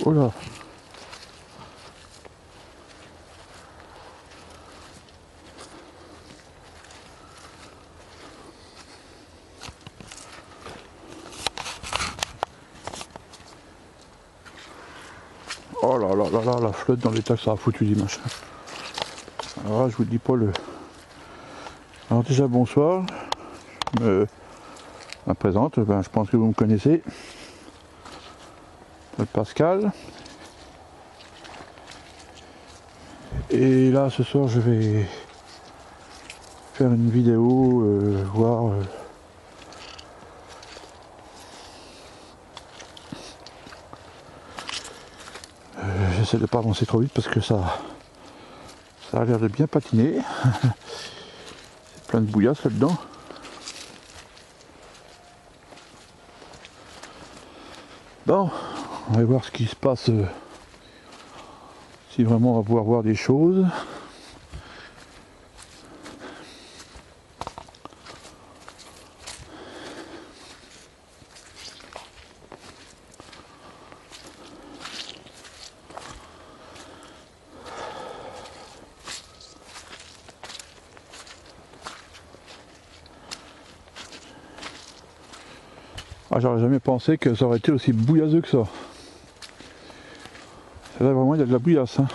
Oh là. Oh là là là là, la flotte dans l'état que ça a foutu des machins. Alors là, je vous dis pas le... Alors déjà bonsoir. Je me présente, je pense que vous me connaissez. Pascal. Et là ce soir je vais faire une vidéo, voir j'essaie de pas avancer trop vite parce que ça a l'air de bien patiner. C'est plein de bouillasse là-dedans. Bon, on va voir ce qui se passe, si vraiment on va pouvoir voir des choses. Ah, j'aurais jamais pensé que ça aurait été aussi bouillasseux que ça. Là vraiment il y a de la bouillasse. Hein.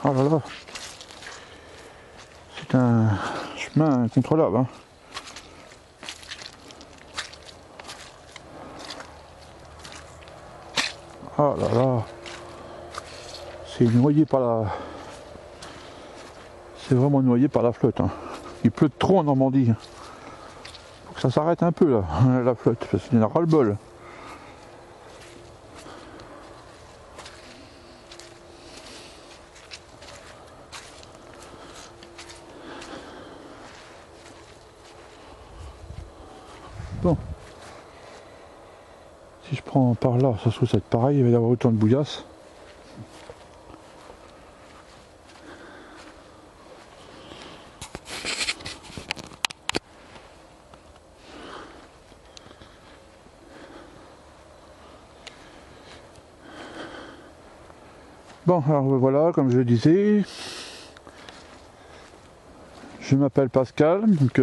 Oh là là. C'est un chemin incontrôlable. Hein. Oh là là. C'est noyé par la... C'est vraiment noyé par la flotte. Hein. Il pleut trop en Normandie. Faut que ça s'arrête un peu là, la flotte, parce qu'il y en a ras le bol. Bon. Si je prends par là, ça se trouve ça va être pareil, il va y avoir autant de bouillasse. Bon, alors voilà, comme je le disais, je m'appelle Pascal, donc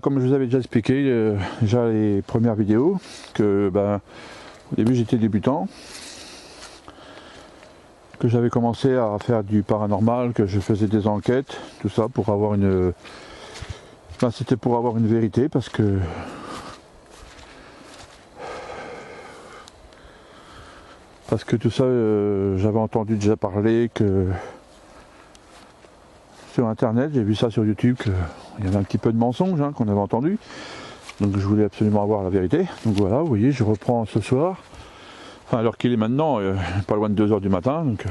comme je vous avais déjà expliqué, déjà les premières vidéos, que au début j'étais débutant, que j'avais commencé à faire du paranormal, que je faisais des enquêtes, tout ça pour avoir une... c'était pour avoir une vérité, parce que tout ça, j'avais entendu déjà parler que sur internet, j'ai vu ça sur YouTube, qu'il y avait un petit peu de mensonges hein, qu'on avait entendu. Donc je voulais absolument avoir la vérité. Donc voilà, vous voyez, je reprends ce soir. Enfin, alors qu'il est maintenant, pas loin de 2 h du matin. Donc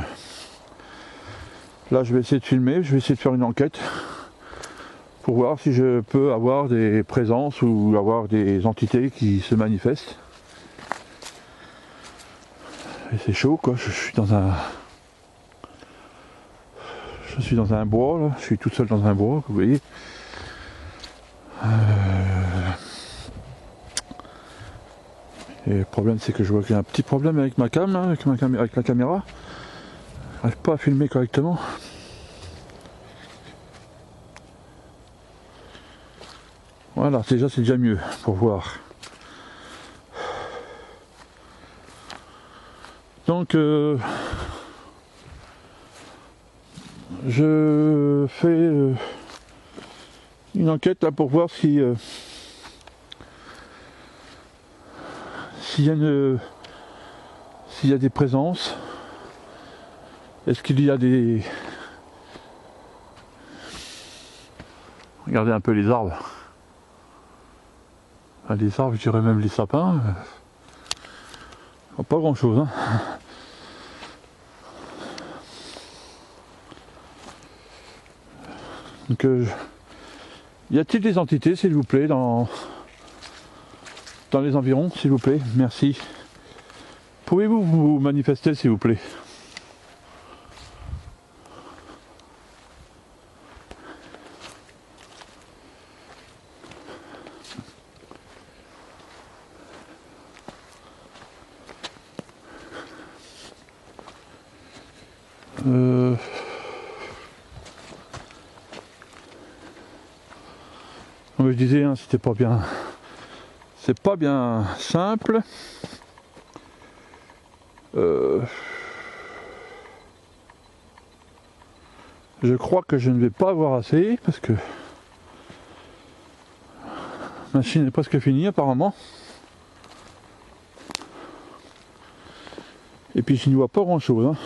là, je vais essayer de filmer, je vais essayer de faire une enquête pour voir si je peux avoir des présences ou avoir des entités qui se manifestent. Et c'est chaud quoi, je suis dans un bois là, je suis tout seul dans un bois, vous voyez. Et le problème c'est que je vois qu'il y a un petit problème avec ma cam, hein, avec la caméra. J'arrive pas à filmer correctement. Voilà, c'est déjà mieux pour voir. Donc je fais une enquête là pour voir si s'il y a des présences. Est-ce qu'il y a des... Regardez un peu les arbres. Enfin, les arbres, je dirais même les sapins. Pas grand chose, hein. Donc, y a-t-il des entités, s'il vous plaît, dans les environs, s'il vous plaît? Merci. Pouvez-vous vous manifester, s'il vous plaît? Comme je disais, hein, c'était pas bien. C'est pas bien simple. Je crois que je ne vais pas avoir assez parce que la machine est presque finie apparemment. Et puis je n'y vois pas grand chose, hein.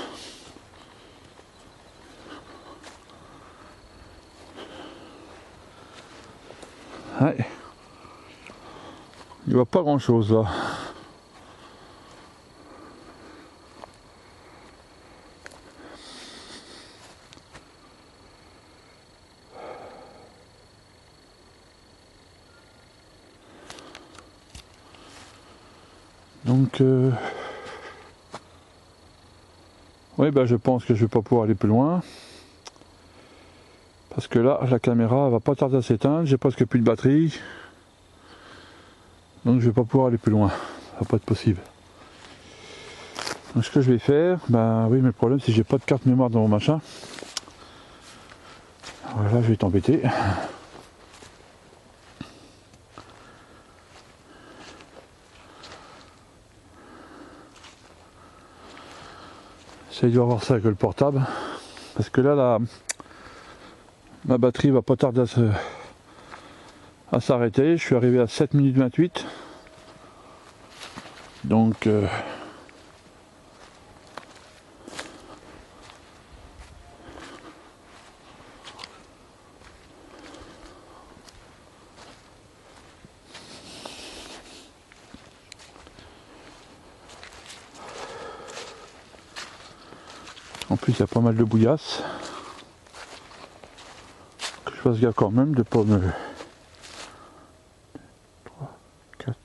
Ouais. Il n'y voit pas grand chose là. Donc oui, bah je pense que je vais pas pouvoir aller plus loin. Parce que là, la caméra va pas tarder à s'éteindre, j'ai presque plus de batterie. Donc je vais pas pouvoir aller plus loin. Ça va pas être possible. Donc ce que je vais faire, bah oui, mais le problème c'est que j'ai pas de carte mémoire dans mon machin. Voilà, je vais t'embêter. J'essaie de voir ça avec le portable. Parce que là, ma batterie va pas tarder à s'arrêter. Je suis arrivé à 7 minutes 28. Donc en plus il y a pas mal de bouillasse. Que je fasse gaffe quand même de pas me... 3, 4.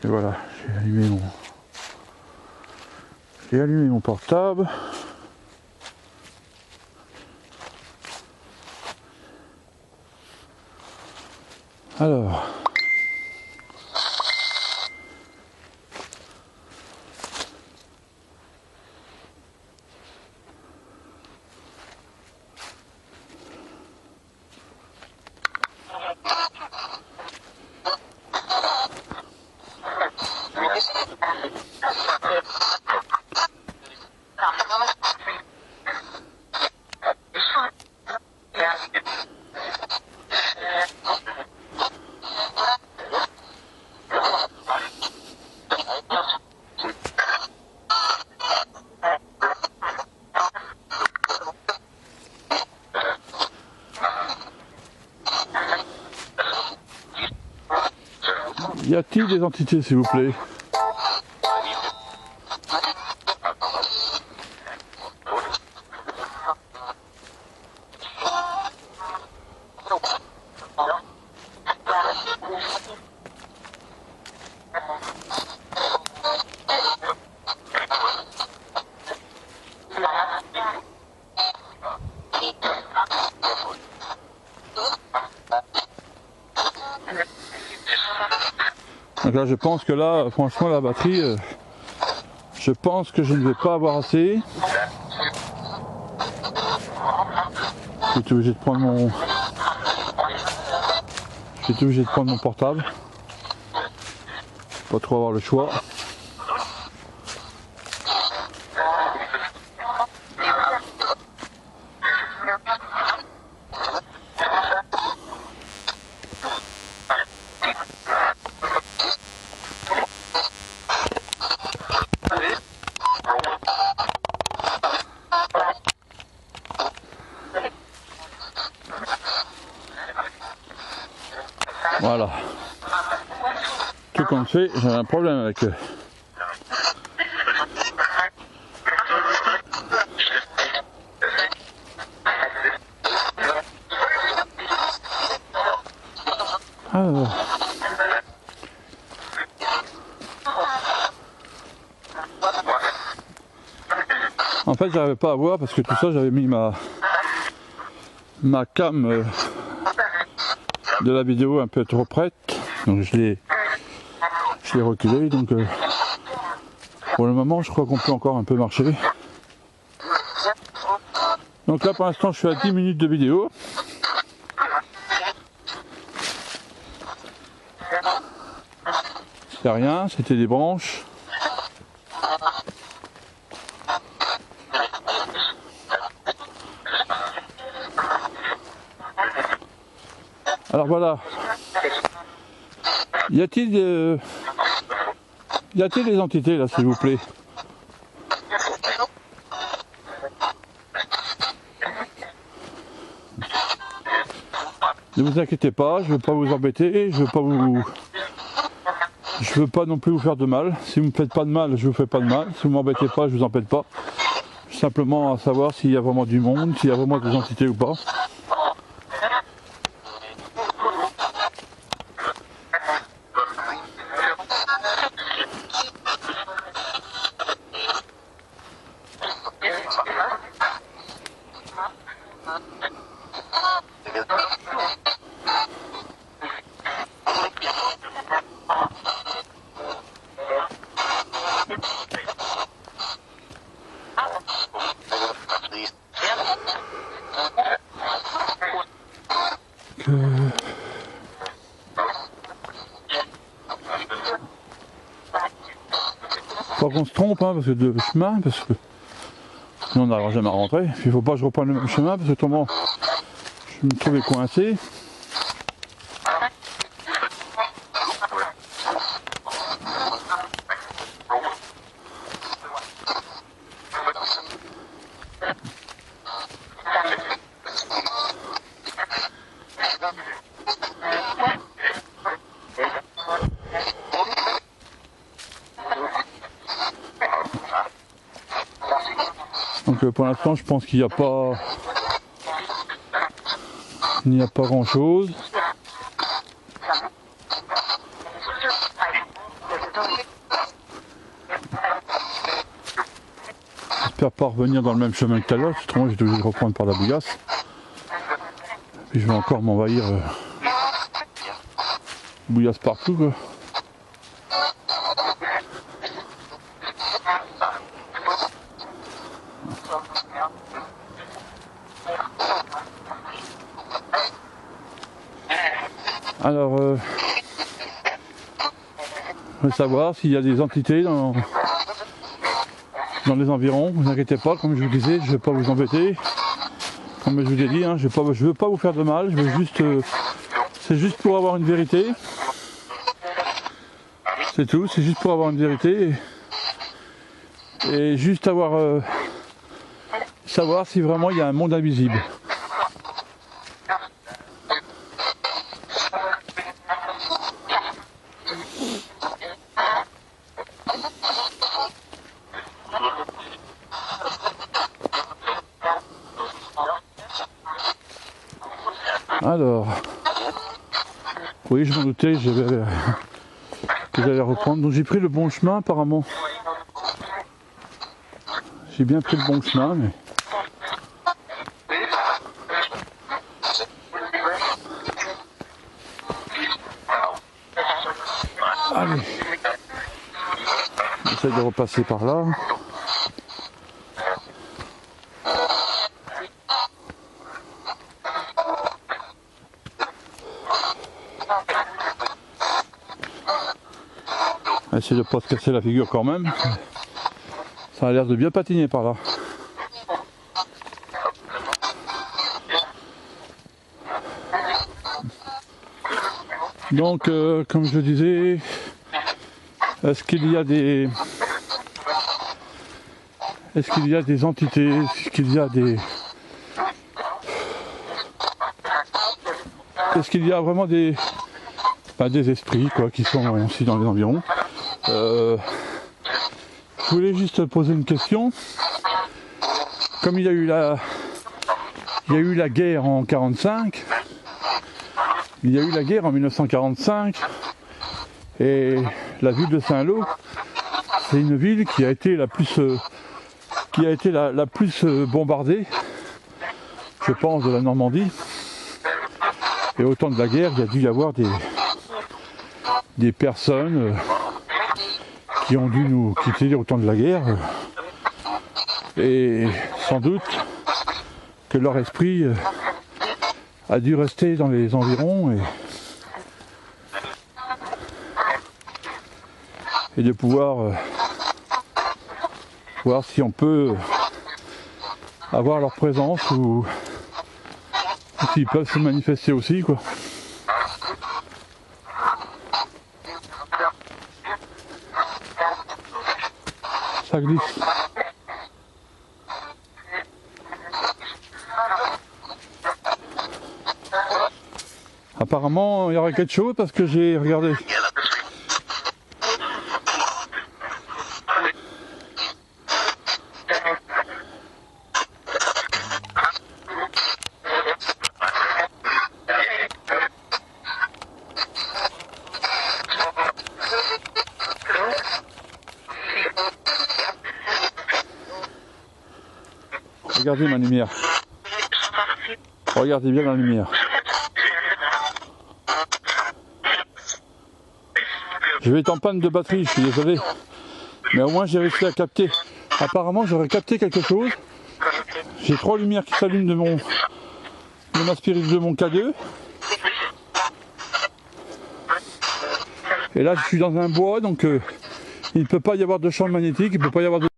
Et voilà, j'ai allumé mon portable. Alors, y a-t-il des entités, s'il vous plaît? Donc là je pense que là, franchement la batterie, je pense que je ne vais pas avoir assez. Je vais être obligé de prendre mon portable. Pas trop avoir le choix. Voilà. Tout compte fait, j'ai un problème avec eux. Alors. En fait, j'arrivais pas à voir parce que tout ça, j'avais mis ma cam de la vidéo un peu trop prête, donc je l'ai reculé. Donc pour le moment, je crois qu'on peut encore un peu marcher. Donc là, pour l'instant, je suis à 10 minutes de vidéo. C'est rien, c'était des branches. Alors voilà. Y a-t-il des entités là, s'il vous plaît? Ne vous inquiétez pas, je ne veux pas vous embêter, je veux pas non plus vous faire de mal. Si vous ne me faites pas de mal, je vous fais pas de mal. Si vous m'embêtez pas, je vous embête pas. Simplement à savoir s'il y a vraiment du monde, s'il y a vraiment des entités ou pas. Pas qu'on se trompe, hein, parce que de chemin, parce que sinon on n'arrivera jamais à rentrer. Puis il faut pas que je reprenne le même chemin, parce que autrement je vais me trouver coincé. Donc pour l'instant je pense qu'il n'y a pas grand chose. J'espère pas revenir dans le même chemin que tout à l'heure, autrement j'ai obligé de reprendre par la bouillasse. Puis je vais encore m'envahir bouillasse partout quoi. Alors, je veux savoir s'il y a des entités dans les environs. Ne vous inquiétez pas, comme je vous disais, je ne vais pas vous embêter. Comme je vous ai dit, hein, je veux pas vous faire de mal. Je veux juste, c'est juste pour avoir une vérité. C'est tout. C'est juste pour avoir une vérité et juste savoir si vraiment il y a un monde invisible. Alors, oui, je m'en doutais, que j'allais reprendre. Donc j'ai pris le bon chemin apparemment. J'ai bien pris le bon chemin, mais... Allez, j'essaie de repasser par là. Essayer de ne pas se casser la figure quand même. Ça a l'air de bien patiner par là. Donc, comme je le disais, est-ce qu'il y a des entités, est-ce qu'il y a vraiment des des esprits quoi, qui sont aussi dans les environs. Je voulais juste poser une question. Comme il y a eu la guerre en 45, il y a eu la guerre en 1945, et la ville de Saint-Lô, c'est une ville qui a été la plus bombardée, je pense, de la Normandie. Et au temps de la guerre, il y a dû y avoir des personnes qui ont dû nous quitter au temps de la guerre, et sans doute que leur esprit a dû rester dans les environs et de pouvoir voir si on peut avoir leur présence ou s'ils peuvent se manifester aussi quoi. Ça glisse. Apparemment il y aurait quelque chose parce que j'ai regardé. Regardez ma lumière. Regardez bien la lumière. Je vais être en panne de batterie, je suis désolé. Mais au moins j'ai réussi à capter. Apparemment j'aurais capté quelque chose. J'ai 3 lumières qui s'allument de ma Spirit de mon K2. Et là je suis dans un bois, donc il ne peut pas y avoir de champ magnétique, il ne peut pas y avoir de...